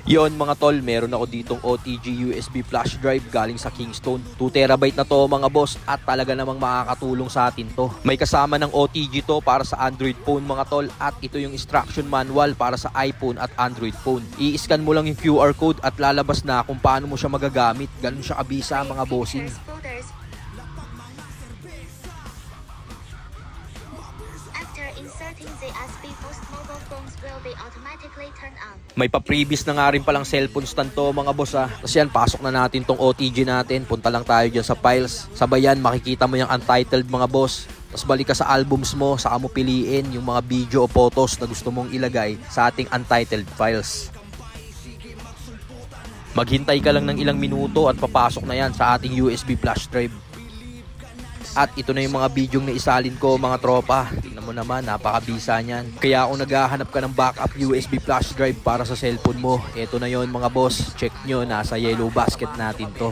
Yon mga tol, meron ako ditong OTG USB flash drive galing sa Kingston. 2TB na to mga boss at talaga namang makakatulong sa atin to. May kasama ng OTG to para sa Android phone mga tol at ito yung instruction manual para sa iPhone at Android phone. I-scan mo lang yung QR code at lalabas na kung paano mo siya magagamit. Ganun siya kabisa mga bossing. May pa-previous na nga rin palang cellphone stand to mga boss ha. Tapos yan, pasok na natin tong OTG natin. Punta lang tayo dyan sa files. Sabay yan, makikita mo yung untitled mga boss. Tapos balik ka sa albums mo, saka mo piliin yung mga video o photos na gusto mong ilagay sa ating untitled files. Maghintay ka lang ng ilang minuto at papasok na yan sa ating USB flash drive. At ito na yung mga bidyong na isalin ko mga tropa. Tingnan mo naman, napakabisa niyan. Kaya kung naghahanap ka ng backup USB flash drive para sa cellphone mo, ito na yon mga boss. Check nyo, nasa yellow basket natin to.